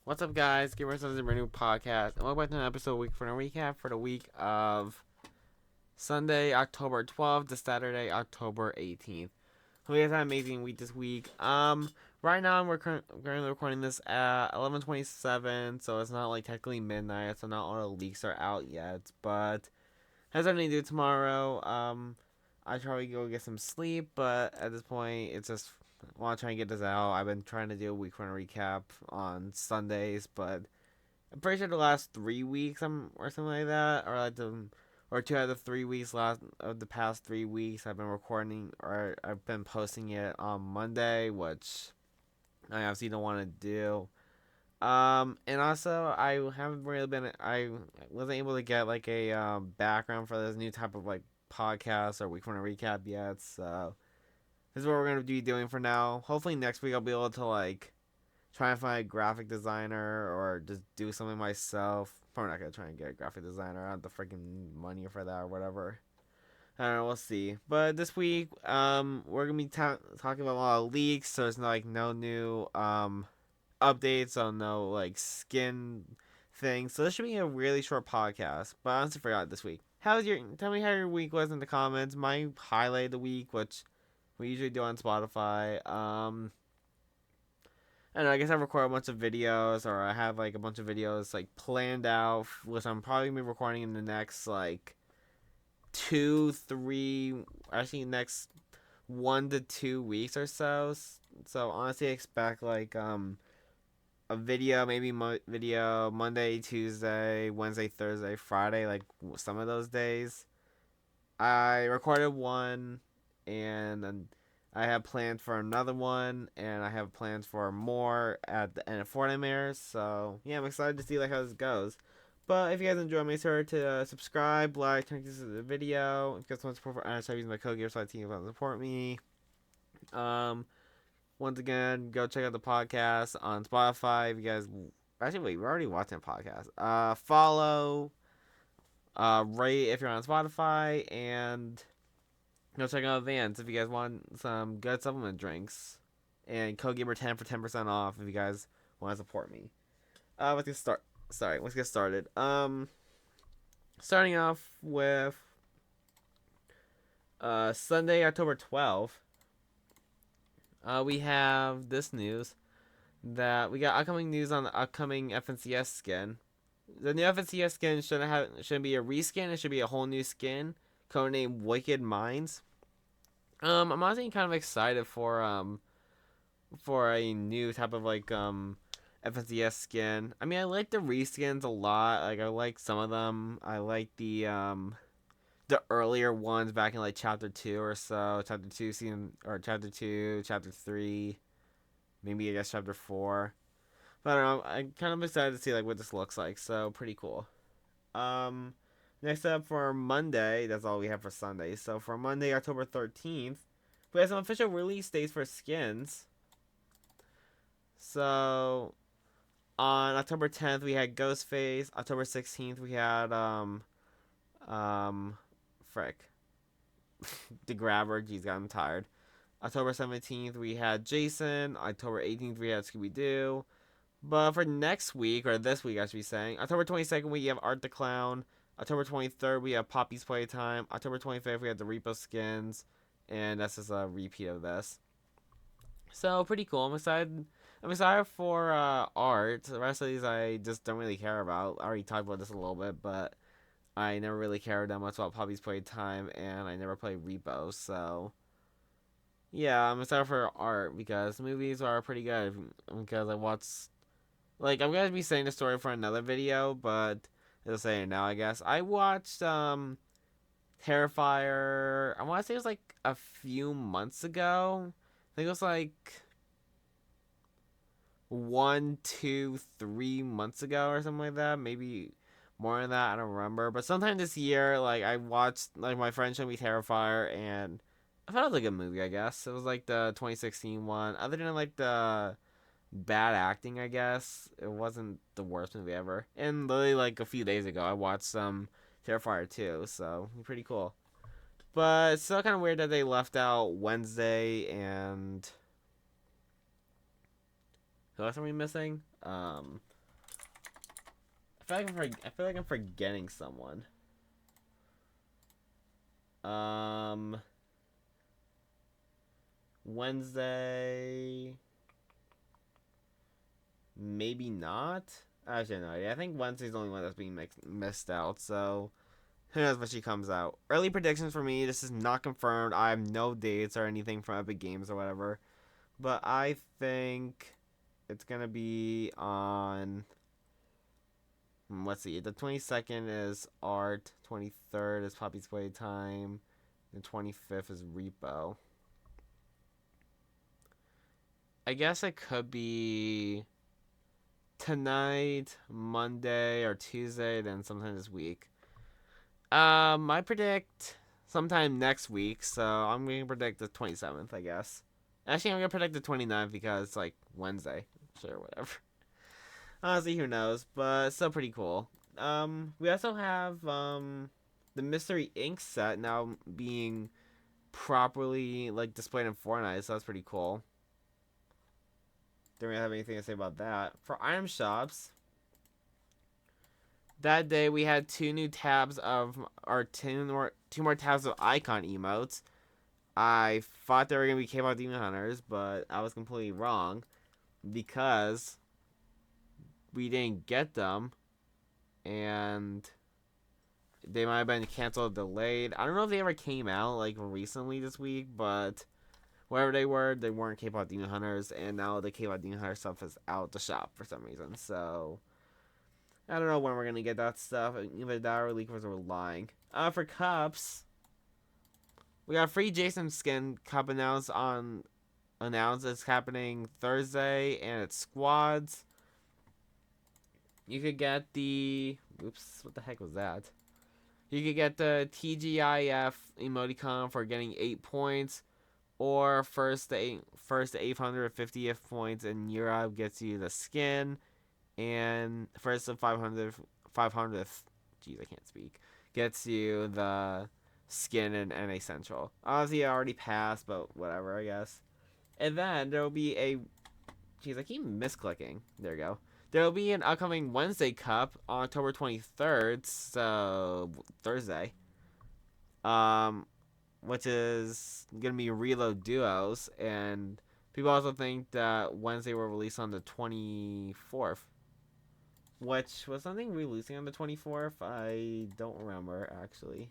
What's up, guys? Gaberboy is a brand new podcast, and welcome back to an episode week for a recap for the week of Sunday, October 12th to Saturday, October 18th. Hope you guys had an amazing week this week. Right now we're currently recording this at 11:27, so it's not like technically midnight, so not all the leaks are out yet. But has something to do tomorrow. I probably go get some sleep, but at this point, it's just I want to try and get this out. I've been trying to do a week one recap on Sundays, but I'm pretty sure the last 3 weeks or something like that, or 2 out of the 3 weeks last of the past 3 weeks, I've been recording or I've been posting it on Monday, which I obviously don't want to do. And also I wasn't able to get like a background for this new type of like podcast or week one recap yet, so this is what we're gonna be doing for now. Hopefully next week I'll be able to like try and find a graphic designer or just do something myself. Probably not gonna try and get a graphic designer. I don't have the freaking money for that or whatever. I don't know. We'll see. But this week, we're gonna be talking about a lot of leaks. So there's no new updates on no like skin things. So this should be a really short podcast. But I honestly forgot this week. Tell me how your week was in the comments. My highlight of the week, which we usually do on Spotify. I don't know, I guess I record a bunch of videos, or I have like a bunch of videos like planned out, which I'm probably gonna be recording in the next like 2, 3, actually next 1 to 2 weeks or so. So honestly, expect like a video, maybe video Monday, Tuesday, Wednesday, Thursday, Friday, like some of those days. I recorded one, and then I have plans for another one, and I have plans for more at the end of Fortnite. So yeah, I'm excited to see like how this goes. But if you guys enjoy, make sure to subscribe, like, turn this to the video. If you guys want support for Anna, using my code GaberSide team to support me. Um, Once again, go check out the podcast on Spotify. If you guys actually wait, we're already watching a podcast. Follow, rate if you're on Spotify, and go check out Vans if you guys want some good supplement drinks. And code Gamer10 for 10% off if you guys want to support me. Let's get start. Sorry, let's get started. Starting off with Sunday, October 12th. We have this news that we got upcoming news on the upcoming FNCS skin. The new FNCS skin shouldn't be a reskin. It should be a whole new skin, codenamed Wicked Minds. I'm honestly kind of excited for a new type of like FNCS skin. I mean, I like the reskins a lot. Like, I like some of them. I like the earlier ones back in like chapter 2 or so, chapter 2 season, or chapter 2, chapter 3, maybe I guess chapter 4. But I don't know. I'm kind of excited to see like what this looks like. So pretty cool. Um, Next up for Monday, that's all we have for Sunday. So for Monday, October 13th, we have some official release dates for skins. So on October 10th, we had Ghostface. October 16th, we had frick, the Grabber. Geez, got him tired. October 17th, we had Jason. October 18th, we had Scooby Doo. But for next week, or this week, I should be saying, October 22nd, we have Art the Clown. October 23rd, we have Poppy's Playtime. October 25th, we have the Repo skins. And that's just a repeat of this. So, pretty cool. I'm excited. I'm excited for art. The rest of these I just don't really care about. I already talked about this a little bit, but I never really cared that much about Poppy's Playtime, and I never played Repo, so yeah, I'm excited for art because movies are pretty good. Because I watched, like, I'm gonna be saying the story for another video, but I'll say it now, I guess. I watched Terrifier. I want to say it was like a few months ago. I think it was like 1, 2, 3 months ago or something like that. Maybe more than that. I don't remember. But sometime this year, like, I watched, like, my friend showed me Terrifier, and I thought it was a good movie, I guess. It was like the 2016 one. Other than like the bad acting, I guess, it wasn't the worst movie ever. And literally like a few days ago, I watched some Terrifier 2, so pretty cool. But it's still kind of weird that they left out Wednesday and who else are we missing? I feel like I'm forgetting someone. Wednesday. Maybe not. I have no idea. I think Wednesday's the only one that's being missed out. So who knows when she comes out. Early predictions for me. This is not confirmed. I have no dates or anything from Epic Games or whatever. But I think it's going to be on... let's see. The 22nd is Art. 23rd is Poppy's Playtime. And 25th is Repo. I guess it could be tonight, Monday, or Tuesday, then sometime this week. I predict sometime next week, so I'm going to predict the 27th, I guess. Actually, I'm going to predict the 29th because it's like Wednesday. Sure, whatever. Honestly, who knows, but still pretty cool. We also have the Mystery Inc. set now being properly like displayed in Fortnite, so that's pretty cool. Don't really have anything to say about that. For item shops, that day we had two more tabs of icon emotes. I thought they were gonna be K-pop Demon Hunters, but I was completely wrong because we didn't get them, and they might have been canceled, delayed. I don't know if they ever came out like recently this week, but wherever they weren't K-pop Demon Hunters, and now the K-pop Demon Hunter stuff is out the shop for some reason. So I don't know when we're gonna get that stuff. Either that or leakers were lying. For cups, we got a free Jason skin cup announced. It's happening Thursday, and it's squads. You could get the... Oops, what the heck was that? You could get the TGIF emoticon for getting 8 points. Or first to 850th points in Europe gets you the skin. And first to 500th... Jeez, I can't speak. Gets you the skin in NA Central. Obviously, I already passed, but whatever, I guess. And then there will be a... Jeez, I keep misclicking. There we go. There will be an upcoming Wednesday Cup on October 23rd, so Thursday. Which is going to be Reload Duos, and people also think that Wednesday will release on the 24th. Which was something releasing on the 24th? I don't remember, actually.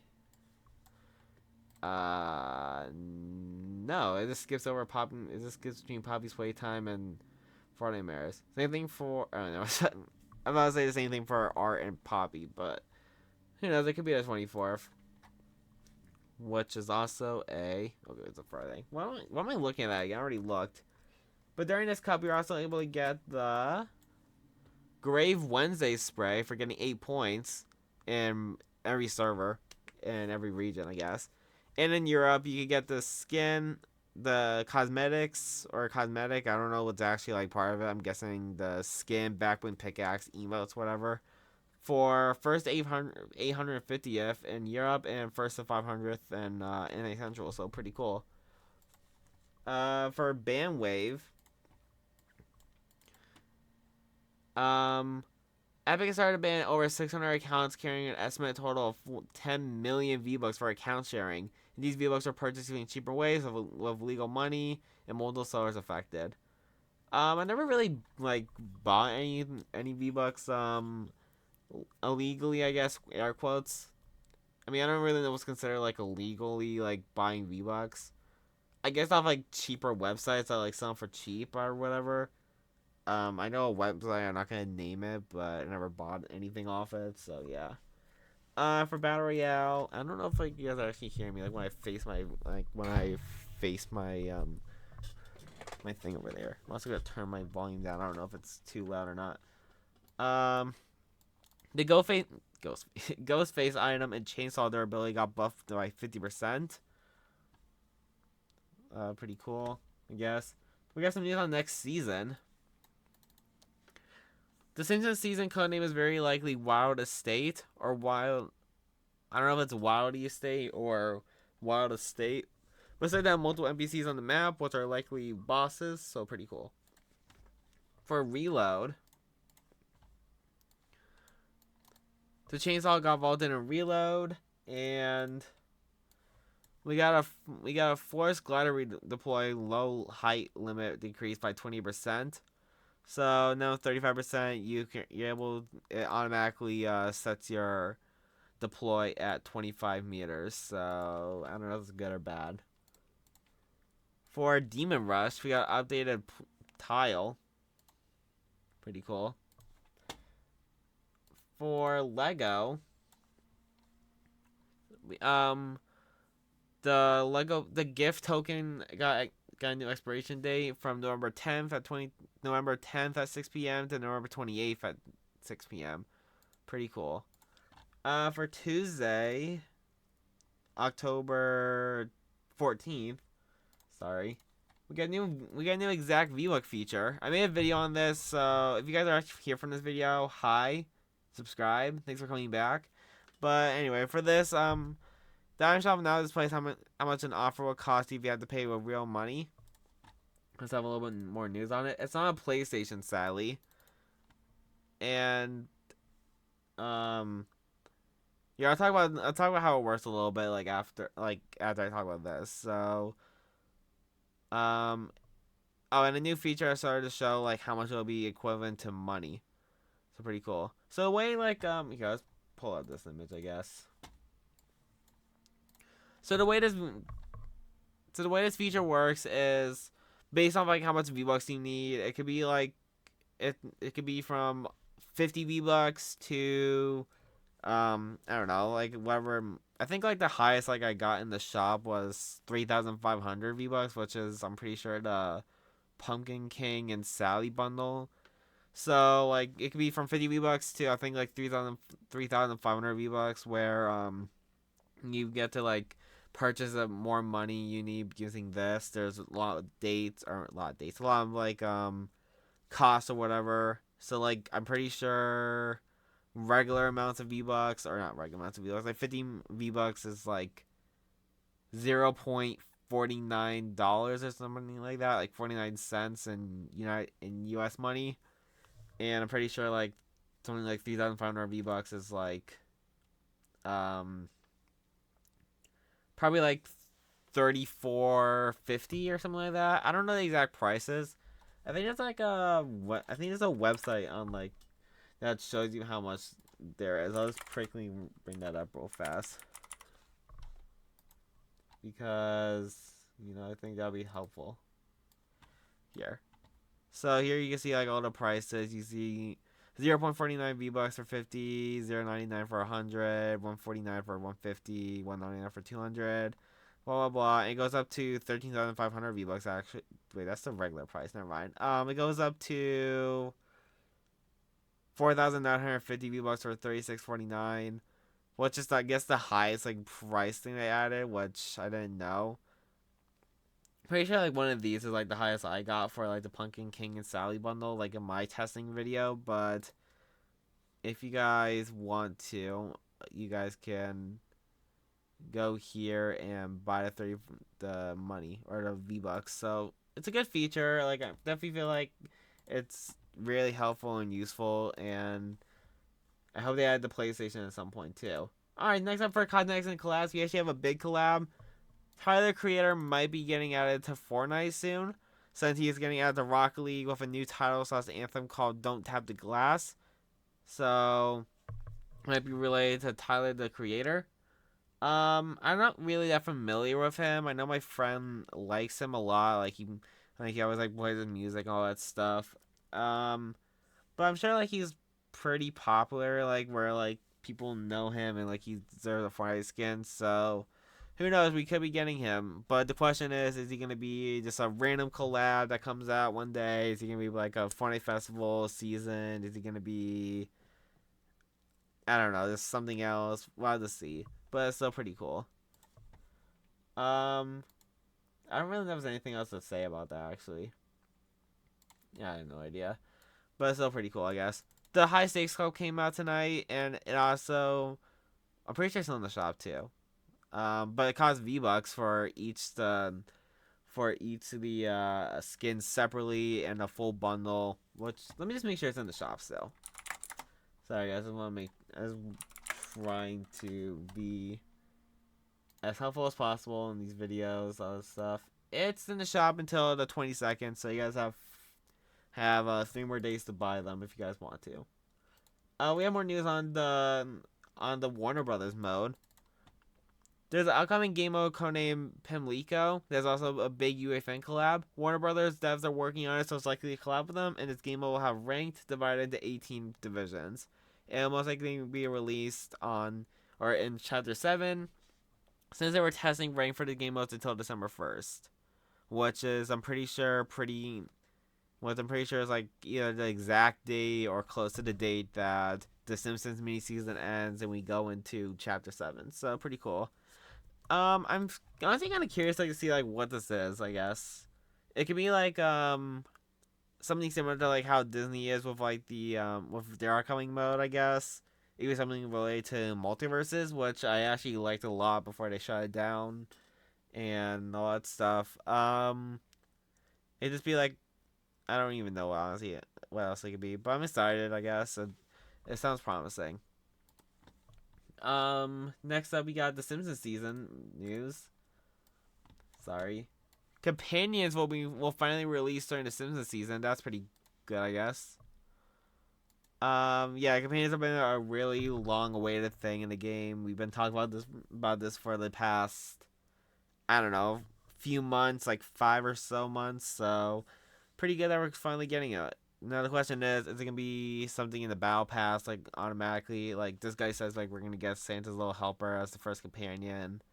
No, it just skips over it just skips between Poppy's Playtime and Fortnite Mirrors. Same thing for... I don't know. I'm about to say the same thing for Art and Poppy, but who knows? It could be the 24th. Which is also a... Okay, it's a Friday. What am I looking at? I already looked. But during this cup, you're also able to get the Grave Wednesday spray for getting 8 points in every server, in every region, I guess. And in Europe, you can get the skin, the cosmetics, or cosmetic. I don't know what's actually like part of it. I'm guessing the skin, backbling pickaxe, emotes, whatever. For first 850th in Europe and first to 500th in NA Central, so pretty cool. For Bandwave, Epic has started to ban over 600 accounts carrying an estimated total of 10 million V-Bucks for account sharing. And these V-Bucks are purchased in cheaper ways with legal money and multiple sellers affected. I never really like bought any V-Bucks illegally, I guess, air quotes. I mean, I don't really know what's considered like illegally like buying V-Bucks. I guess off like cheaper websites that like sell them for cheap or whatever. I know a website, I'm not gonna name it, but I never bought anything off it, so yeah. For Battle Royale, I don't know if like you guys are actually hearing me, like when I face my my thing over there. I'm also gonna turn my volume down. I don't know if it's too loud or not. The Ghostface item and chainsaw durability got buffed by 50%. Pretty cool, I guess. We got some news on next season. The Simpsons season codename is very likely Wild Estate or Wild. I don't know if it's Wild Estate or Wild Estate. But said that multiple NPCs on the map, which are likely bosses, so pretty cool. For Reload, The chainsaw got vaulted in reload, and we got a force glider redeploy low height limit decreased by 20%. So now 35%, you're able, it automatically sets your deploy at 25 meters. So I don't know if it's good or bad. For Demon Rush, we got updated tile. Pretty cool. For Lego, the gift token got a new expiration date from November 10th at 6 p.m. to November 28th at 6 p.m. Pretty cool. For Tuesday, October 14th, sorry, we got a new exact VLOOK feature. I made a video on this, so if you guys are actually here from this video, hi, subscribe, thanks for coming back. But anyway, for this, the item shop now displays how much an offer will cost you if you have to pay with real money. Let's have a little bit more news on it. It's not a PlayStation, sadly, and yeah, I'll talk about how it works a little bit after I talk about this. So oh, and a new feature I started to show how much it'll be equivalent to money. So pretty cool. So the way okay, let's pull out this image, I guess. So the way this feature works is based on how much V-Bucks you need. It could be it could be from 50 V-Bucks to I don't know, whatever. I think the highest I got in the shop was 3,500 V-Bucks, which is, I'm pretty sure, the Pumpkin King and Sally bundle. So it could be from 50 V-Bucks to I think 3,500 V-Bucks, where you get to purchase more money you need using this. There's a lot of costs or whatever. So I'm pretty sure regular amounts of V-Bucks, or not regular amounts of V-Bucks, 50 V-Bucks is $0.49 or something like that, 49 cents in US money. And I'm pretty sure something 3,500 V-Bucks is probably 34.50 or something like that. I don't know the exact prices. I think it's I think there's a website on that shows you how much there is. I'll just quickly bring that up real fast, because I think that'll be helpful here. So here you can see all the prices. You see 0.49 V-Bucks for 50, 0.99 for 100, 149 for 150, 199 for 200, blah blah blah. It goes up to 13,500 V-Bucks actually. Wait, that's the regular price. Never mind. It goes up to 4,950 V-Bucks for 36.49, which is I guess the highest price thing they added, which I didn't know. Pretty sure one of these is the highest I got for the Pumpkin King and Sally bundle in my testing video. But if you guys want to, you guys can go here and buy the money or the V-Bucks. So it's a good feature. I definitely feel it's really helpful and useful, and I hope they add the PlayStation at some point too. Alright, next up for Cosmetics and collabs, we actually have a big collab. Tyler, the Creator, might be getting added to Fortnite soon, since he is getting added to Rocket League with a new title/anthem called Don't Tap the Glass. So might be related to Tyler, the Creator. I'm not really that familiar with him. I know my friend likes him a lot. He always plays his music and all that stuff. But I'm sure he's pretty popular, where people know him and he deserves a Fortnite skin. So who knows? We could be getting him. But the question is he gonna be just a random collab that comes out one day? Is he gonna be a Fortnite festival season? Is he gonna be, I don't know, just something else? We'll have to see. But it's still pretty cool. I don't really know if there's anything else to say about that, actually. Yeah, I have no idea. But it's still pretty cool, I guess. The High Stakes Club came out tonight, and it also, I'm pretty sure it's in the shop too. But it costs V-Bucks for each of the skins separately and a full bundle. Which, let me just make sure it's in the shop still. Sorry guys, I just trying to be as helpful as possible in these videos, all this stuff. It's in the shop until the 22nd, so you guys have 3 more days to buy them if you guys want to. We have more news on the Warner Brothers mode. There's an upcoming game mode codenamed Pimlico. There's also a big UFN collab. Warner Brothers devs are working on it, so it's likely to collab with them, and this game mode will have ranked divided into 18 divisions. It'll most likely be released in Chapter 7, since they were testing rank for the game modes until December 1st. Which is, I'm pretty sure is like either the exact date or close to the date that the Simpsons mini season ends and we go into Chapter 7. So pretty cool. I'm honestly kind of curious to see like what this is. I guess it could be like something similar to like how Disney is with like the with their upcoming mode. I guess it was something related to multiverses, which I actually liked a lot before they shut it down and all that stuff. It'd just be like, I don't even know honestly what else it could be, but I'm excited. I guess it sounds promising. Next up we got the Simpsons season news. Sorry. Companions will finally release during the Simpsons season. That's pretty good, I guess. Yeah, companions have been a really long awaited thing in the game. We've been talking about this for the past, I don't know, few months, like 5 or so months. So pretty good that we're finally getting it. Now the question is it gonna be something in the battle pass, like automatically? Like this guy says, like we're gonna get Santa's little helper as the first companion.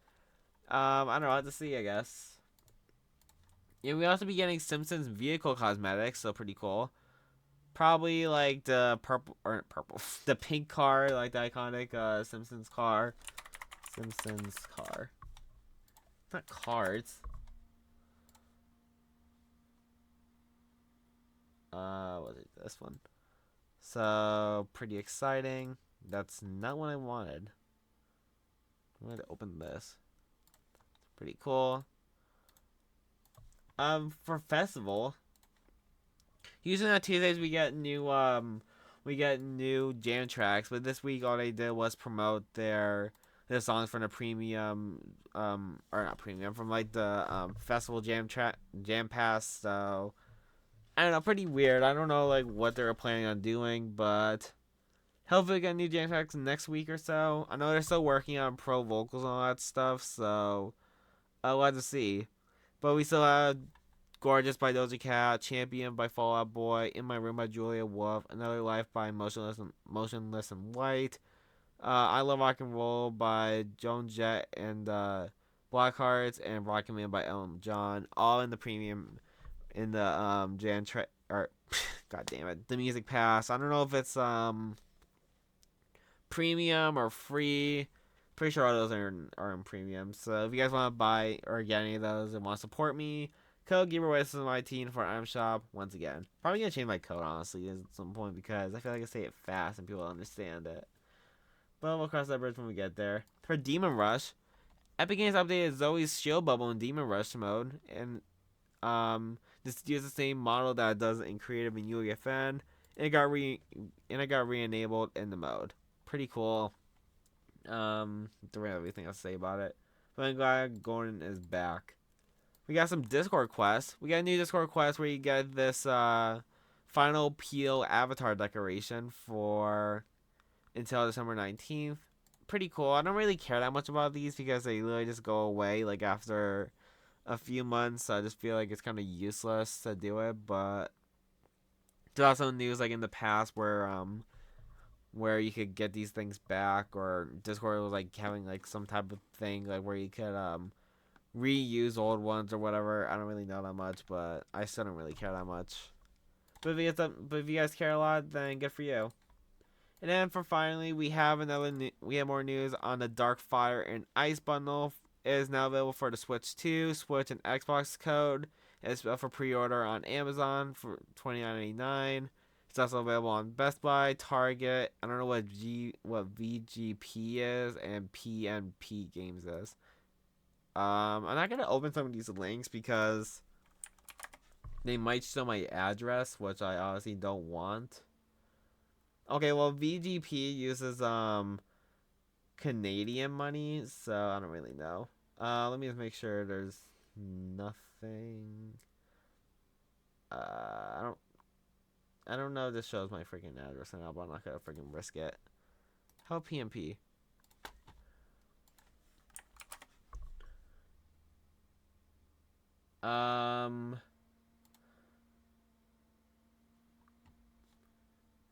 I don't know, I'll have to see, I guess. Yeah, we also be getting Simpsons vehicle cosmetics, so pretty cool. Probably like the the pink car, like the iconic Simpsons car. Simpsons car. It's not cards. Was it this one? So pretty exciting. That's not what I wanted. I'm going to open this. Pretty cool. For festival, usually on Tuesdays we get new jam tracks, but this week all they did was promote their songs from the premium or not premium, from like the festival jam pass. So I don't know, pretty weird. I don't know like what they're planning on doing, but hopefully we get new jam tracks next week or so. I know they're still working on pro vocals and all that stuff, so I'll have to see. But we still have Gorgeous by Doja Cat, Champion by Fall Out Boy, In My Room by Julia Wolf, Another Life by Motionless and White, I Love Rock and Roll by Joan Jett and Blackhearts, and Rocket Man by Ellen John, all in the premium, in the or god damn it, the music pass. I don't know if it's premium or free. Pretty sure all those are in premium. So if you guys want to buy or get any of those and want to support me, code Gaberboy is my team for item shop. Once again, probably gonna change my code honestly at some point because I feel like I say it fast and people understand it. But we'll cross that bridge when we get there. For Demon Rush, Epic Games updated Zoe's shield bubble in Demon Rush mode, and this uses the same model that it does in Creative and UEFN, and it got re-enabled in the mode. Pretty cool. Don't really have anything else to say about it. But I'm glad Gordon is back. We got some Discord quests. We got a new Discord quest where you get this final peel avatar decoration for until December 19th. Pretty cool. I don't really care that much about these because they literally just go away like after a few months. I just feel like it's kind of useless to do it. But there's also news like in the past where you could get these things back, or Discord was like having like some type of thing like where you could reuse old ones or whatever. I don't really know that much, but I still don't really care that much. But if you guys care a lot, then good for you. And then for finally, we have more news on the Dark Fire and Ice bundle. It is now available for the Switch 2, Switch, and Xbox code. It's up for pre-order on Amazon for $29.99. It's also available on Best Buy, Target. I don't know what VGP is and PNP Games is. I'm not gonna open some of these links because they might show my address, which I honestly don't want. Okay, well VGP uses Canadian money, so I don't really know. Let me just make sure there's nothing. I don't. I don't know if this shows my freaking address now, but I'm not gonna freaking risk it. How PMP?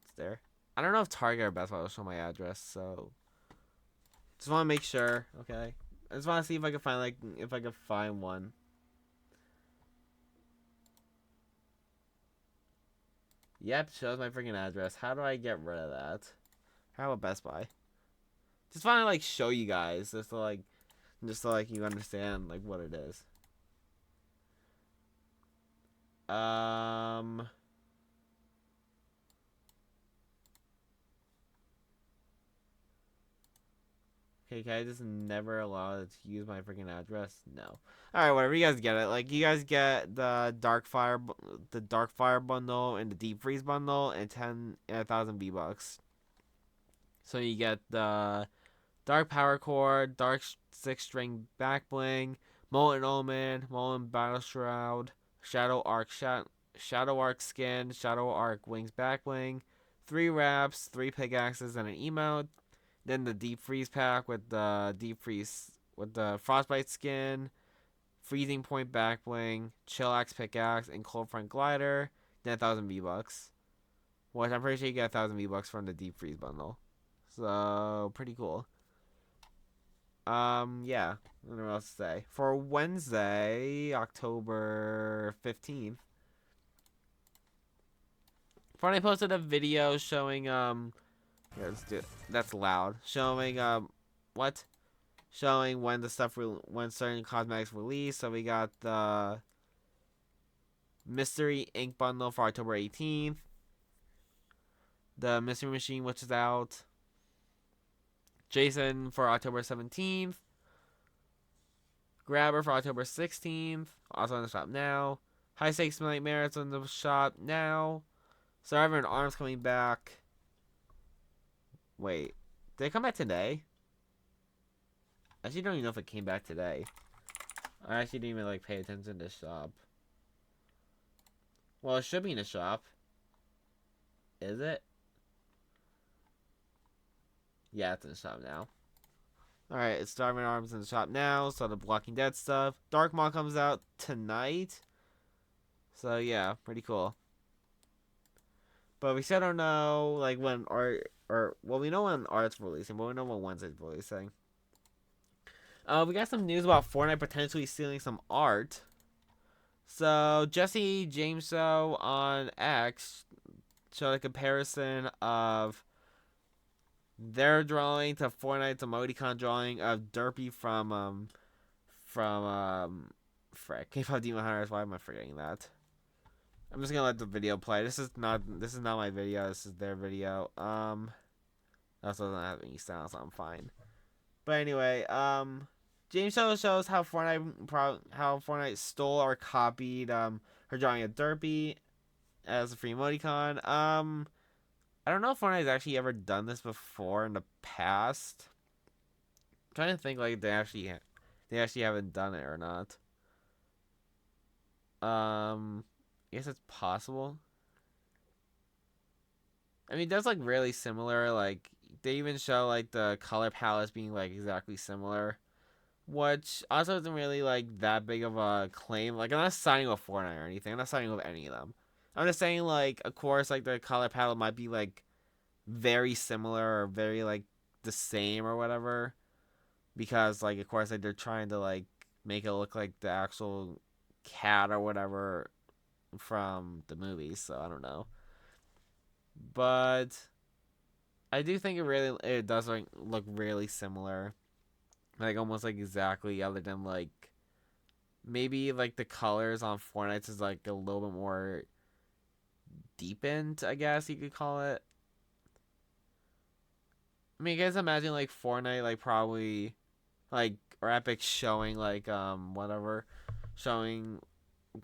It's there. I don't know if Target or Best Buy will show my address, so just want to make sure. Okay, I just want to see if I can find if I can find one. Yep, shows my freaking address. How do I get rid of that? How about Best Buy? Just want to show you guys, just so you understand what it is. Okay, can I just never allow it to use my freaking address? No. Alright, whatever, you guys get it. You guys get the Darkfire bundle and the Deep Freeze bundle and 1,000 V-Bucks. So you get the Dark Power Core, Dark 6-string back bling, Molten Omen, Molten Battle Shroud, Shadow Arc skin, Shadow Arc wings back bling, 3 wraps, 3 pickaxes, and an emote. Then the Deep Freeze pack with the Frostbite skin, Freezing Point back bling, Chillax pickaxe, and Cold Front glider. Then 1,000 V-Bucks. Which I'm pretty sure you get 1,000 V-Bucks from the Deep Freeze bundle. So pretty cool. Yeah. I don't know what else to say. For Wednesday, October 15th, Fortnite posted a video showing yeah, let's do it. That's loud. Showing what? Showing when when certain cosmetics release. So we got the Mystery Ink bundle for October 18th. The Mystery Machine, which is out. Jason for October 17th. Grabber for October 16th. Also in the shop now. High Stakes Nightmares in the shop now. Survivor and Arms coming back. Wait. Did it come back today? I actually don't even know if it came back today. I actually didn't even pay attention to the shop. Well, it should be in the shop. Is it? Yeah, it's in the shop now. Alright, it's Starving Arms in the shop now. So the Walking Dead stuff. Dark Maw comes out tonight. So yeah, pretty cool. But we still don't know when art well, we know when art's releasing, but we know when Wednesday's releasing. We got some news about Fortnite potentially stealing some art. So Jesse Jameso on X showed a comparison of their drawing to Fortnite's emoticon drawing of Derpy from frick, K-pop Demon Hunters. Why am I forgetting that? I'm just gonna let the video play. This is not my video. This is their video. That doesn't have any sound, so I'm fine. But anyway, James shows how Fortnite stole or copied her drawing of Derpy as a free emoticon. I don't know if Fortnite's actually ever done this before in the past. I'm trying to think they actually haven't done it or not. I guess it's possible. I mean, that's really similar. They even show the color palettes being exactly similar, which also isn't really that big of a claim. I'm not signing with Fortnite or anything. I'm not signing with any of them. I'm just saying of course the color palette might be very similar or very the same or whatever, because of course they're trying to make it look like the actual cat or whatever from the movies. So I don't know, but I do think it does look really similar, almost exactly, other than maybe the colors on Fortnite is a little bit more deepened, I guess you could call it. I mean, you guys imagine Fortnite probably or Epic showing whatever, showing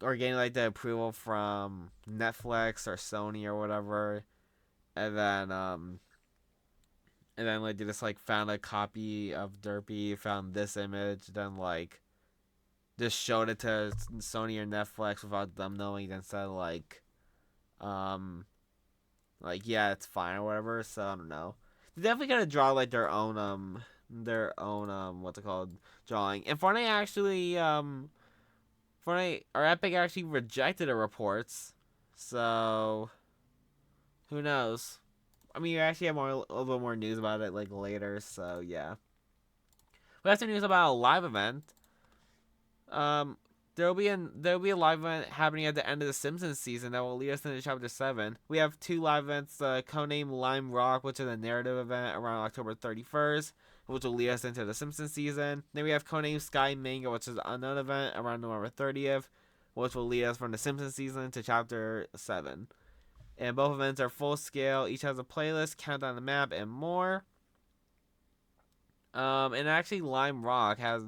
or getting the approval from Netflix or Sony or whatever, and and then like they just like found a copy of Derpy, found this image, then like just showed it to Sony or Netflix without them knowing, then said um, yeah, it's fine or whatever. So I don't know. They definitely gotta draw like their own what's it called, drawing. And Fortnite or Epic actually rejected the reports. So who knows? I mean, you actually have a little bit more news about it like later. So yeah, we have some news about a live event. Um, there'll be a live event happening at the end of the Simpsons season that will lead us into Chapter 7. We have two live events, codenamed Lime Rock, which is a narrative event around October 31st, which will lead us into the Simpsons season. Then we have codenamed Sky Manga, which is an unknown event around November 30th, which will lead us from the Simpsons season to Chapter 7. And both events are full scale. Each has a playlist, countdown the map, and more. And actually, Lime Rock has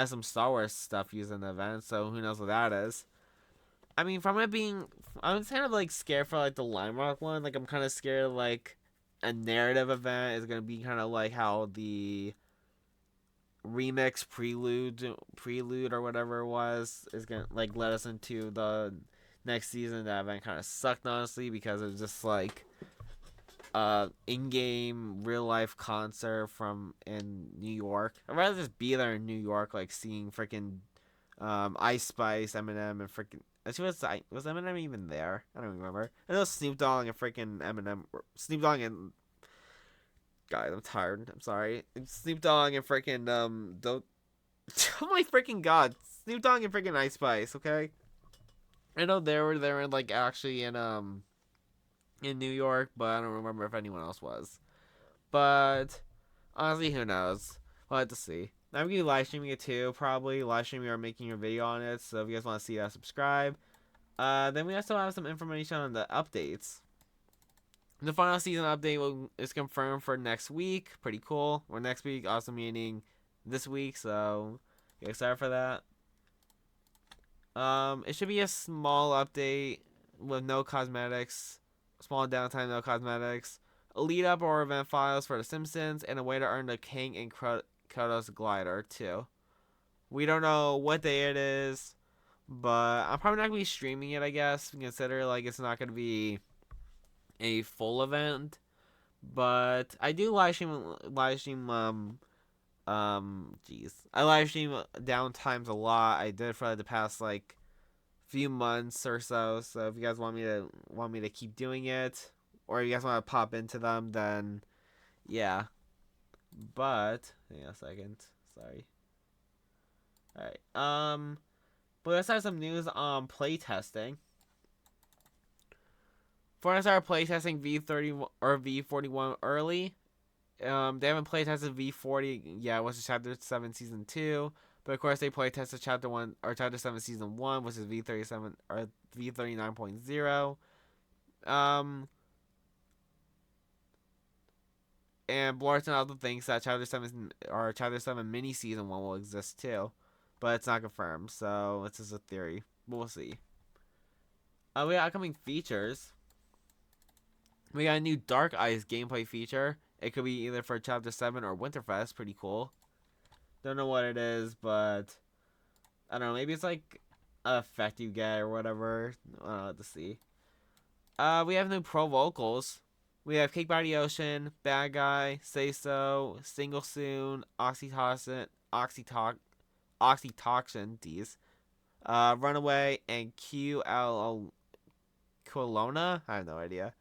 some Star Wars stuff used in the event, so who knows what that is. I mean, I'm kind of like scared for like the Lime Rock one. Like, I'm kind of scared like a narrative event is gonna be kind of like how the remix prelude or whatever it was is gonna like let us into the next season. That event kind of sucked, honestly, because it was just like in-game real-life concert from in New York. I'd rather just be there in New York, like seeing freaking Ice Spice, Eminem, and freaking. Actually, was Eminem even there? I don't remember. I know Snoop Dogg and freaking Eminem. Snoop Dogg and. Guys, I'm tired. I'm sorry. Snoop Dogg and freaking don't. Oh my freaking god! Snoop Dogg and freaking Ice Spice. Okay. I know they were there in like actually in New York, but I don't remember if anyone else was. But honestly, who knows? We'll have to see. I'm gonna be live streaming it too, probably live streaming or making a video on it. So if you guys want to see that, subscribe. Then we also have some information on the updates. The final season update is confirmed for next week. Pretty cool. Or next week, also meaning this week. So get excited for that. It should be a small update with no cosmetics. Small downtime, no cosmetics. A lead up or event files for The Simpsons, and a way to earn the King and Kratos glider too. We don't know what day it is, but I'm probably not gonna be streaming it. I guess consider like it's not gonna be a full event, but I do live stream. I live stream downtimes a lot. I did for the past like few months or so. So if you guys want me to keep doing it, or you guys want to pop into them, then yeah. But hang on a second. Sorry. All right. But let's have some news on playtesting. Fortnite started playtesting V30 or V41 early. They haven't playtested V40 yet, which is Chapter 7 Season 2. But of course, they playtested Chapter 1 or Chapter 7 Season 1, which is V37 or V39.0. And Blorton also thinks that Chapter 7 Mini Season 1 will exist too. But it's not confirmed, so it's just a theory. But we'll see. We got upcoming features. We got a new Dark Ice gameplay feature. It could be either for Chapter 7 or Winterfest. Pretty cool. Don't know what it is, but I don't know. Maybe it's like an effect you get or whatever. I don't know what to see. We have new pro vocals. We have Cake by the Ocean, Bad Guy, Say So, Single Soon, Oxytocin, D's, Runaway, and QL Colonna. I have no idea.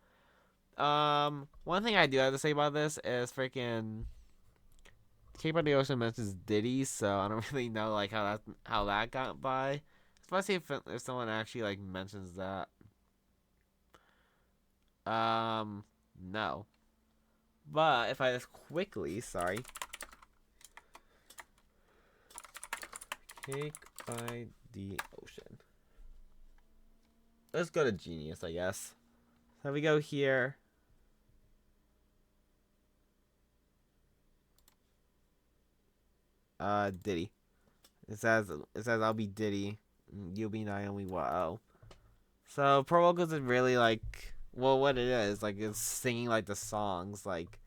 One thing I do have to say about this is freaking Cape by the Ocean mentions Diddy, so I don't really know like how that got by. Especially if someone actually like mentions that. No. But if I just quickly, sorry. Cake by the Ocean. Let's go to Genius, I guess. So we go here. Diddy. It says I'll be Diddy. You'll be Naomi. Wow. So Pro Vocals is really like, well, what it is like it's singing like the songs like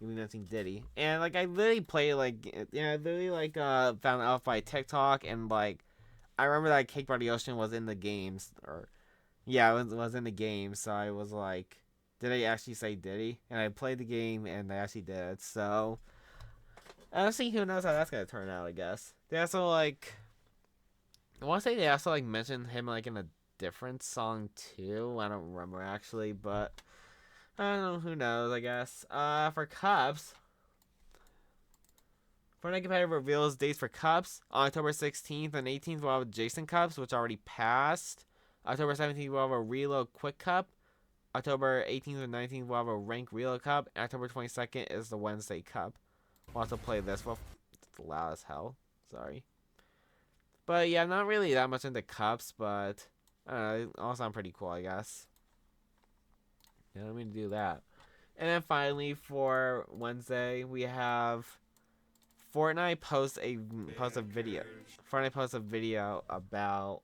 You'll be missing Diddy. And like I literally played I literally found out by TikTok and like I remember that Cake by the Ocean was in the games or yeah, it was in the game, so I was like, did they actually say Diddy? And I played the game and they actually did. So honestly, who knows how that's gonna turn out, I guess. They also like I wanna say they also like mentioned him like in a different song too. I don't remember actually, but I don't know, who knows, I guess. For Cups, Fortnite Competitive reveals dates for Cups. On October 16th and 18th, we'll have Jason Cups, which already passed. October 17th, we'll have a Reload Quick Cup. October 18th and 19th, we'll have a Rank Reload Cup. And October 22nd is the Wednesday Cup. We'll also play this. Well, it's loud as hell. Sorry. But yeah, I'm not really that much into Cups, but I don't know. It all sound pretty cool, I guess. Yeah, let me do that. And then finally, for Wednesday, we have Fortnite posts a video. Fortnite posts a video about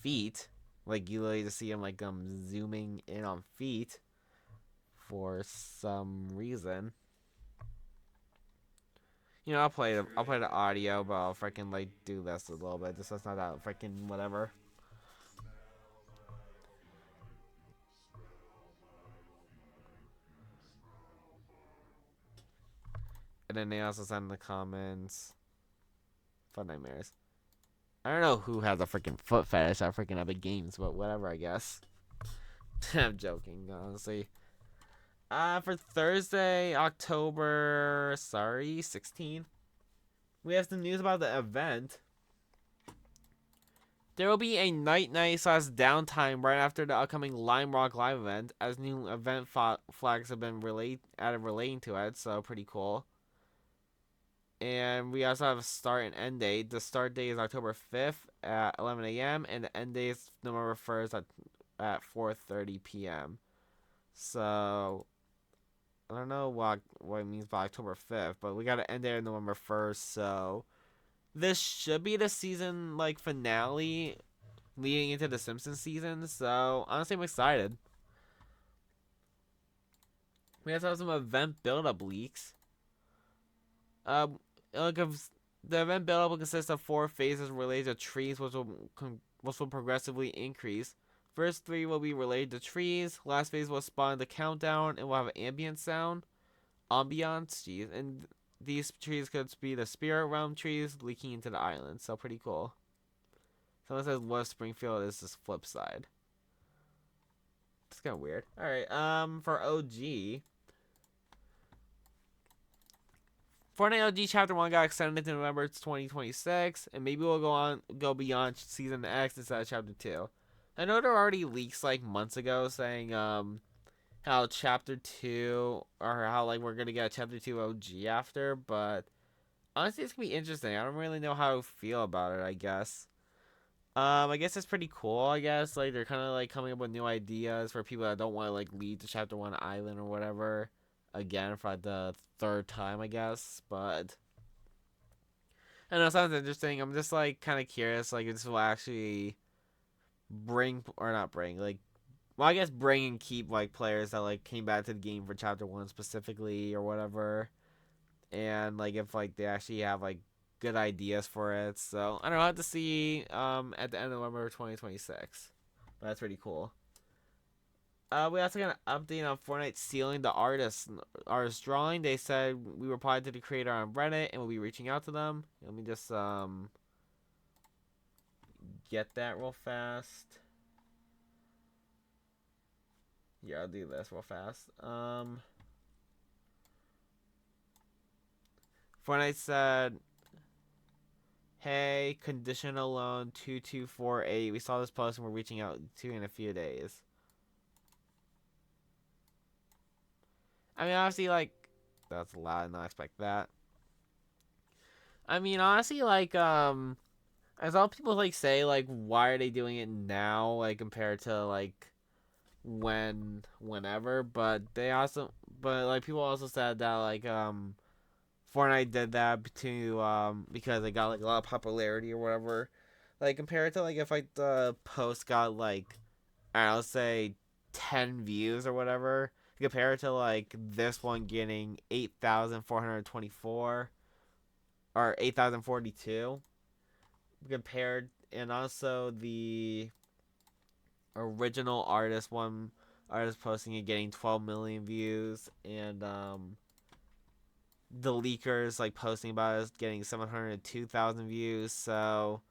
feet. Like you literally just see him like zooming in on feet for some reason. You know, I'll play the audio, but I'll freaking like do this a little bit. Just so it's not that freaking whatever. And then they also send in the comments Fun Nightmares. I don't know who has a freaking foot fetish at freaking Epic Games, but whatever, I guess. I'm joking, honestly. For Thursday, October 16th, we have some news about the event. There will be a night slash downtime right after the upcoming Lime Rock Live event, as new event flags have been added relating to it, so pretty cool. And we also have a start and end date. The start date is October 5th at 11 a.m. and the end date is November 1st at 4:30 p.m. So I don't know what it means by October 5th, but we got to end there November 1st. So this should be the season like finale leading into the Simpsons season. So honestly, I'm excited. We also have some event build-up leaks. The event build-up will consist of 4 phases related to trees, which will progressively increase. First 3 will be related to trees. Last phase will spawn the countdown and will have ambient sound. Ambiance, jeez. And these trees could be the spirit realm trees leaking into the island. So pretty cool. Someone says West Springfield is this flip side. It's kind of weird. Alright, for OG. Fortnite OG Chapter 1 got extended to November 2026, and maybe we'll go beyond Season X instead of Chapter 2. I know there were already leaks like months ago saying how Chapter 2, or how like we're gonna get a Chapter 2 OG after, but honestly it's gonna be interesting. I don't really know how to feel about it, I guess. I guess it's pretty cool, I guess. Like they're kinda like coming up with new ideas for people that don't want to like leave the Chapter 1 island or whatever again for like, the 3rd time, I guess. But I know it sounds interesting. I'm just like kind of curious, like if this will actually bring or not bring, like, well, I guess bring and keep like players that like came back to the game for Chapter 1 specifically or whatever, and like if like they actually have like good ideas for it. So I don't know. I have to see at the end of November 2026. But that's pretty cool. We also got an update on Fortnite sealing the artist drawing. They said we replied to the creator on Reddit and we'll be reaching out to them. Let me just get that real fast. Yeah, I'll do this real fast. Fortnite said, "Hey, conditional loan 2248. We saw this post and we're reaching out to you in a few days." I mean, honestly, like, that's loud. I did not expect that. I mean, honestly, like, as all people like say, like, why are they doing it now, like, compared to like whenever? But like, people also said that like, Fortnite did that because it got like a lot of popularity or whatever. Like, compared to like if like the post got like, I don't know, say 10 views or whatever. compared to like this one getting 8,424 or 8,042 compared, and also the original artist posting it getting 12 million views, and the leakers like posting about it getting 702,000 views. So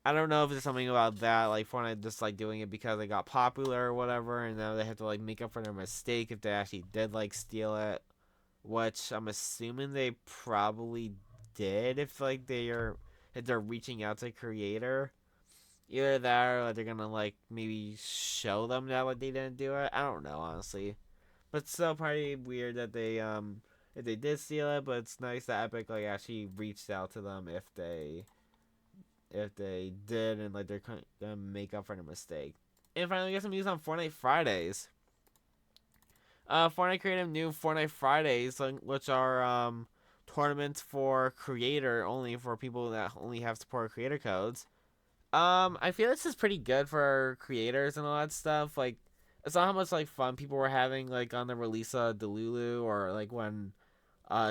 I don't know if there's something about that, like Fortnite just like doing it because they got popular or whatever, and now they have to like make up for their mistake if they actually did like steal it, which I'm assuming they probably did if they're reaching out to a creator. Either that or like, they're gonna like maybe show them that like they didn't do it. I don't know honestly, but it's still pretty weird that they if they did steal it. But it's nice that Epic like actually reached out to them if they did, and like they're gonna make up for the mistake. And finally, we get some news on Fortnite Fridays. Fortnite created new Fortnite Fridays, which are tournaments for creator only for people that only have support creator codes. I feel this is pretty good for creators and all that stuff. Like, it's not how much like fun people were having like on the release of Delulu, or like when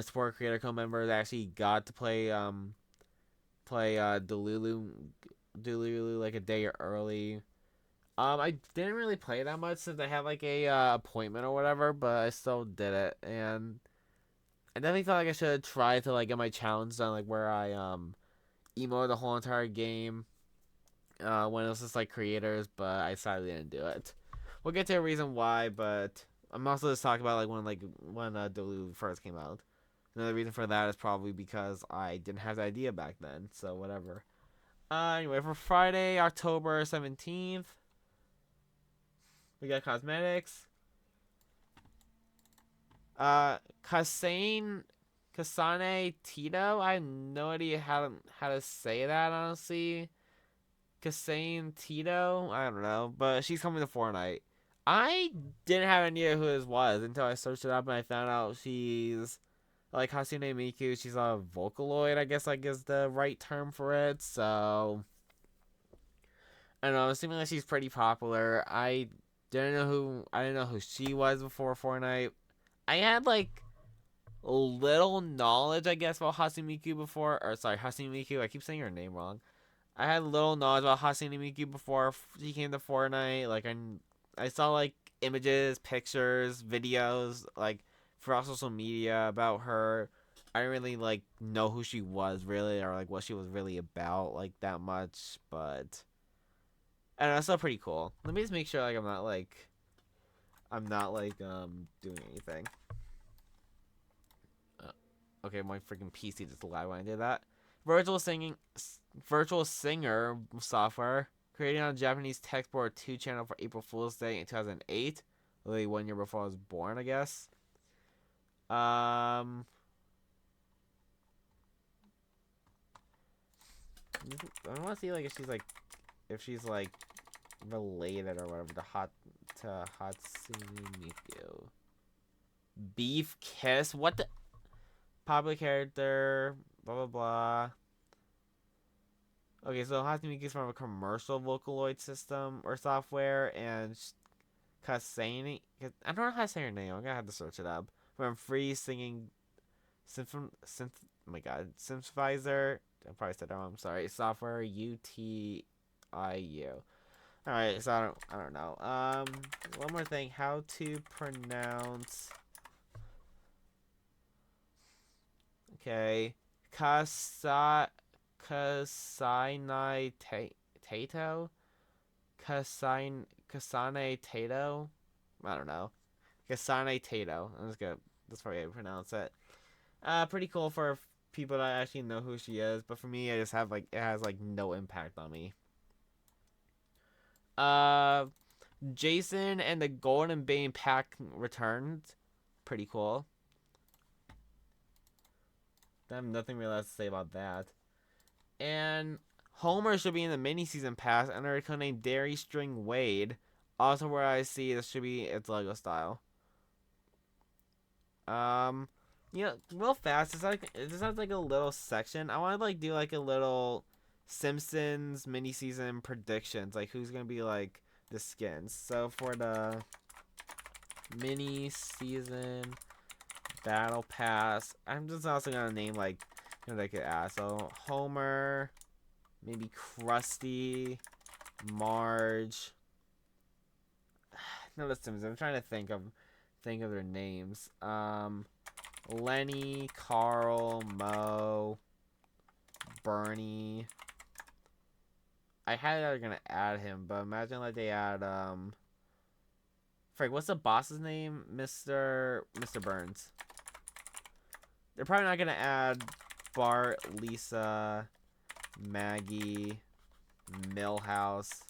support creator code members actually got to play Delulu like a day early. I didn't really play that much since I had like a appointment or whatever, but I still did it, and I definitely felt like I should try to like get my challenge done, like where I emoted the whole entire game when it was just like creators, but I sadly didn't do it. We'll get to a reason why, but I'm also just talking about when Delulu first came out. Another reason for that is probably because I didn't have the idea back then, so whatever. Anyway, for Friday, October 17th, we got cosmetics. Kasane Tito. I have no idea how to say that honestly. Kasane Tito. I don't know, but she's coming to Fortnite. I didn't have any idea who this was until I searched it up and I found out she's like Hatsune Miku. She's a Vocaloid, I guess like is the right term for it. So I don't know. Assuming that she's pretty popular. I didn't know who she was before Fortnite. I had like little knowledge, I guess, about Hatsune Miku before, or sorry, Hatsune Miku. I keep saying her name wrong. I had little knowledge about Hatsune Miku before she came to Fortnite. Like I saw like images, pictures, videos, like throughout social media about her. I didn't really like know who she was really, or like what she was really about like that much, but I don't know, it's still pretty cool. Let me just make sure like I'm not like doing anything. Okay, my freaking PC just lied when I did that. Virtual singer software created on a Japanese text board 2 channel for April Fool's Day in 2008. Literally 1 year before I was born, I guess. I want to see like if she's like related or whatever to Hatsune Miku. Beef Kiss. What the popular character? Blah blah blah. Okay, so Hatsune Miku is from a commercial Vocaloid system or software, and Kasane. I don't know how to say her name. I'm gonna have to search it up. From free singing, oh my god, synthesizer. I probably said that wrong. I'm sorry. Software UTIU. All right, so I don't know. One more thing. How to pronounce? Okay, Kasai Tato? Kasane Tato? I don't know. Kasane Tato. That's probably how you pronounce it. Pretty cool for people that actually know who she is, but for me, I just have like, it has like no impact on me. Jason and the Golden Bane pack returned. Pretty cool. I have nothing really else to say about that. And Homer should be in the mini season pass under a code named Dairy String Wade. Also, where I see this should be its Lego style. Real fast. It just has like a little section. I want to like do like a little Simpsons mini season predictions, like who's gonna be like the skins. So for the Mini season battle pass. I'm just also gonna name like I could add. So Homer, maybe Krusty, Marge. No, the Simpsons. I'm trying to think of their names. Lenny, Carl, Mo, Bernie. I had they were gonna add him, but imagine like they add Frank, what's the boss's name? Mr. Burns. They're probably not gonna add Bart, Lisa, Maggie, Millhouse.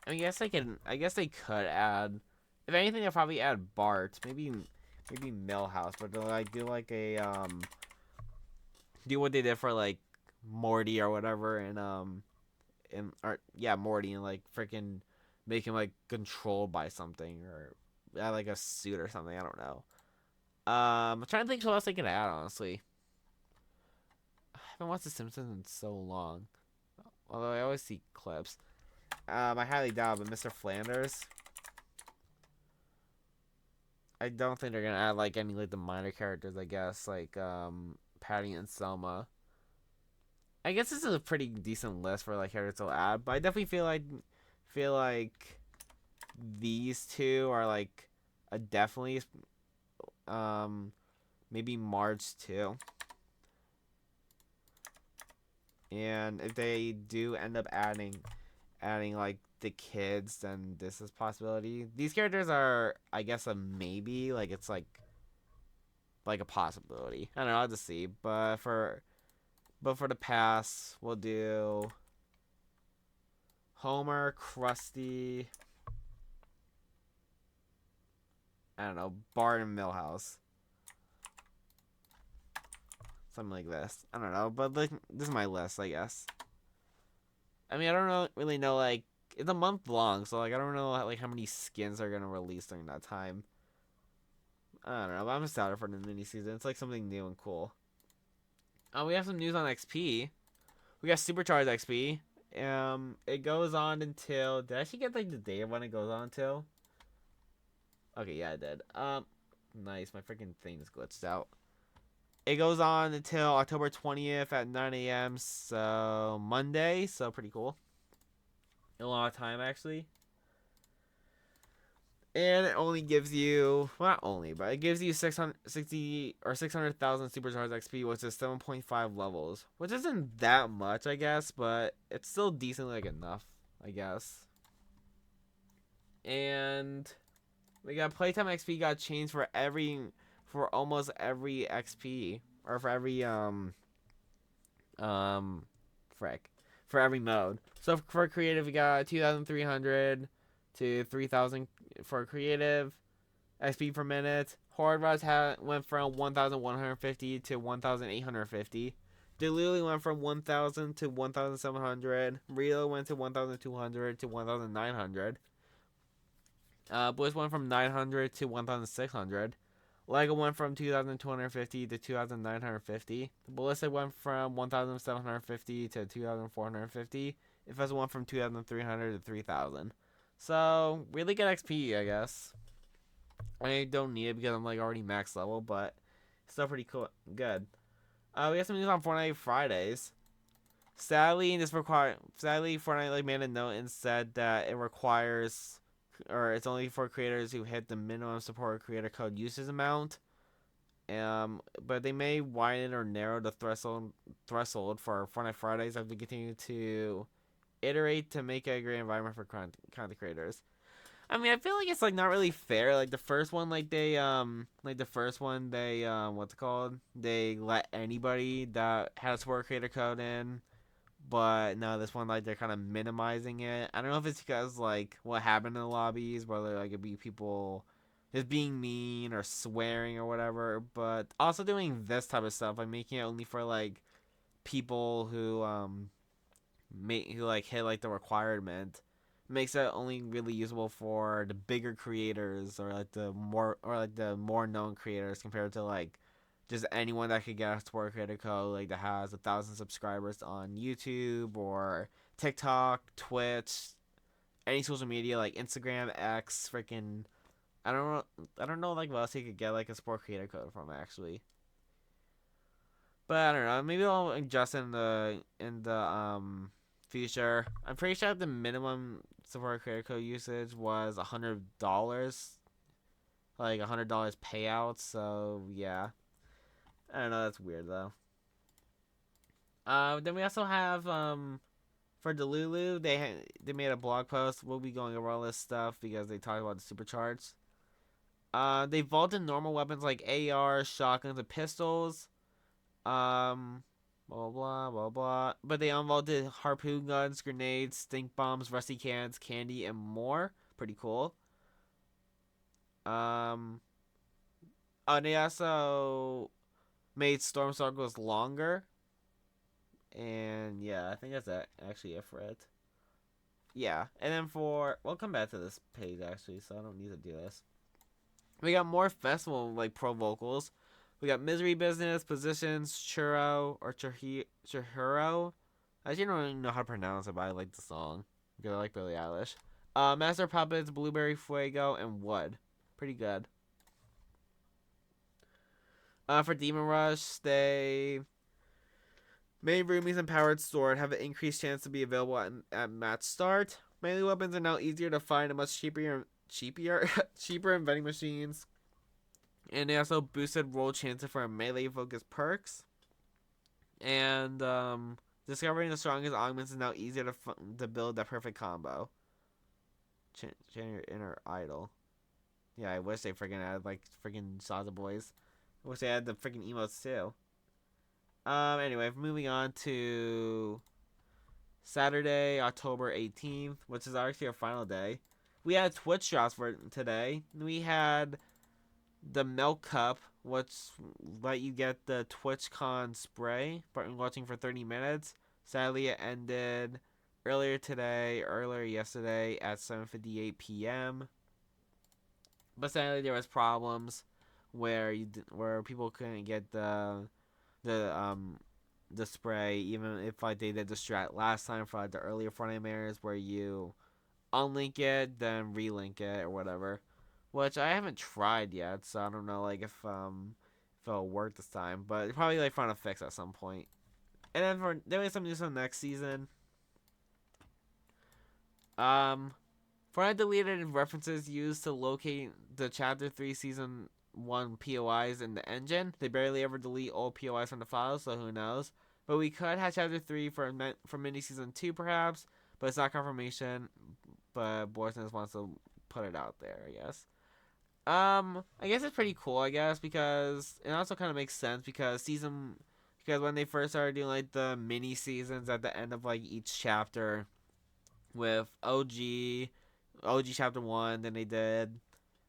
I guess I guess they could add. If anything, they'll probably add Bart. Maybe Millhouse, but they'll like do like a do what they did for like Morty or whatever, or yeah, Morty, and like freaking make him like controlled by something or like a suit or something. I don't know. I'm trying to think what else they could add. Honestly, I haven't watched The Simpsons in so long. Although I always see clips. I highly doubt, but Mr. Flanders. I don't think they're gonna add like any like the minor characters. I guess like Patty and Selma. I guess this is a pretty decent list for like characters to add, but I definitely feel like these two are like a definitely maybe Marge too. And if they do end up adding like the kids, then this is possibility. These characters are I guess a maybe, like it's like a possibility. I don't know, I'll just see. But for the pass, we'll do Homer, Krusty, I don't know, Bart and Millhouse. Something like this. I don't know, but like, this is my list, I guess. I mean, I don't really know, like, it's a month long, so like I don't know like how many skins are gonna release during that time. I don't know, but I'm excited for the mini season. It's like something new and cool. We have some news on XP. We got Supercharged XP. It goes on until. Did I actually get like the date of when it goes on until? Okay, yeah, I did. Nice. My freaking thing is glitched out. It goes on until October 20th at 9 a.m. So Monday. So pretty cool. A lot of time actually. And it only gives you, well, not only, but it gives you 660 or 600,000 supercharged XP, which is 7.5 levels, which isn't that much, I guess, but it's still decently like enough, I guess. And we got playtime XP got changed for almost every XP, or for every frick, for every mode. So for creative, we got 2,300 to 3,000 for creative. XP per minute. Horde Rush went from 1,150 to 1,850. Delulu went from 1,000 to 1,700. Real went to 1,200 to 1,900. Bliss went from 900 to 1,600. Lego went from 2,250 to 2,950. Ballistic went from 1,750 to 2,450. Infest went from 2,300 to 3,000. So, really good XP, I guess. I don't need it because I'm like already max level, but still pretty cool. Good. We got some news on Fortnite Fridays. Sadly, Fortnite like made a note and said that it requires, or it's only for creators who hit the minimum support creator code usage amount. But they may widen or narrow the threshold for Fortnite Fridays as they continue to iterate to make it a great environment for content creators. I mean, I feel like it's like not really fair. Like the first one, what's it called? They let anybody that had a support creator code in, but now this one, like they're kind of minimizing it. I don't know if it's because like what happened in the lobbies, whether like it be people just being mean or swearing or whatever, but also doing this type of stuff, like making it only for like people who who like hit like the requirement makes it only really usable for the bigger creators or like the more known creators compared to like just anyone that could get a support creator code like that has 1,000 subscribers on YouTube or TikTok, Twitch, any social media like Instagram, X, freaking I don't know like what else you could get like a support creator code from actually. But I don't know. Maybe I'll adjust in the future. I'm pretty sure the minimum support creator code usage was $100, like $100 payout. So yeah, I don't know. That's weird though. Then we also have for Delulu, they made a blog post. We'll be going over all this stuff because they talked about the supercharts. They vaulted normal weapons like ARs, shotguns, and pistols. Blah blah blah blah. But they unvaulted harpoon guns, grenades, stink bombs, rusty cans, candy, and more. Pretty cool. Um. Oh, and they also made storm circles longer. And yeah, I think that's actually it for it. Yeah, and then we'll come back to this page actually, so I don't need to do this. We got more festival like pro vocals. We got Misery Business, Positions, Churro. I actually don't even know how to pronounce it, but I like the song because I like Billie Eilish. Master Puppets, Blueberry Fuego, and Wood. Pretty good. For Demon Rush, they made roomies and powered sword have an increased chance to be available at match start. Melee weapons are now easier to find and much cheaper in vending machines. And they also boosted roll chances for melee focused perks. And discovering the strongest augments is now easier to build that perfect combo. Change your inner idol. Yeah, I wish they freaking had like freaking Saza Boys. I wish they had the freaking emotes too. Anyway, moving on to Saturday, October 18th, which is actually our final day. We had Twitch drops for today. We had the Milk Cup, which let you get the TwitchCon spray, watching for 30 minutes. Sadly, it ended earlier yesterday at 7:58 p.m. But sadly, there was problems where people couldn't get the um the spray, even if like they did the strat last time for like, the earlier Fortnite mirrors where you unlink it, then relink it or whatever. Which I haven't tried yet, so I don't know like if it'll work this time. But it's probably like find a fix at some point. And then for there is some news on next season. Um, Fortnite deleted references used to locate the Chapter 3 Season 1 POIs in the engine. They barely ever delete all POIs from the files, so who knows. But we could have Chapter 3 for mini Season 2 perhaps, but it's not confirmation. But Borsness wants to put it out there, I guess. I guess it's pretty cool, I guess, because it also kind of makes sense because when they first started doing like the mini seasons at the end of like each chapter with OG chapter 1, then they did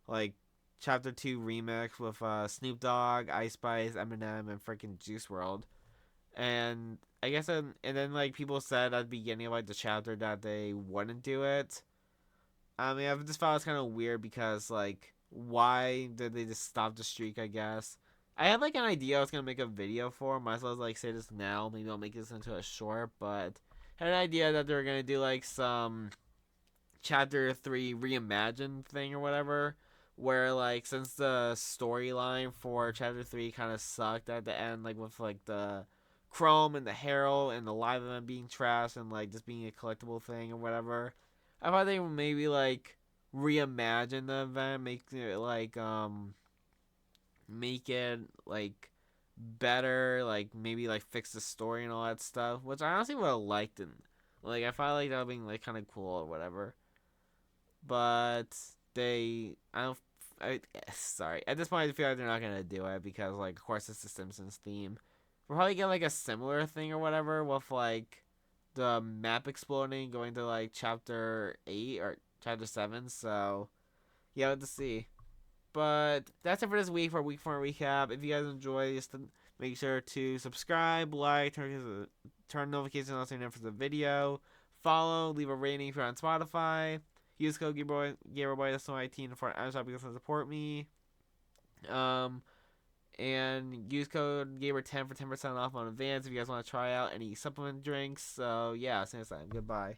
like chapter 2 remix with Snoop Dogg, Ice Spice, Eminem, and freaking Juice World. And I guess and then like people said at the beginning of like the chapter that they wouldn't do it. I mean, I just found it's kind of weird because like why did they just stop the streak? I guess I had like an idea I was gonna make a video for. Might as well like say this now. Maybe I'll make this into a short, but had an idea that they were gonna do like some chapter 3 reimagined thing or whatever, where like since the storyline for chapter 3 kind of sucked at the end, like with like the Chrome and the Herald and the live event being trashed and like just being a collectible thing or whatever, I thought they would maybe like reimagine the event, make it like better, like maybe like fix the story and all that stuff, which I honestly would have liked. And like I felt like that would be like kind of cool or whatever. But they, I don't, I sorry. At this point, I feel like they're not gonna do it because like of course it's the Simpsons theme. We'll probably get like a similar thing or whatever with like the map exploding going to like chapter 8 or chapter 7. So yeah, let's see. But that's it for this week for week 4 recap. If you guys enjoy, just make sure to subscribe, like, turn notifications on so you know for the video. Follow, leave a rating if you're on Spotify. Use code Gaberboy, that's my team for Amazon because to support me. And use code Gaber10 for 10% off on Advance if you guys want to try out any supplement drinks. So yeah, see you next time. Goodbye.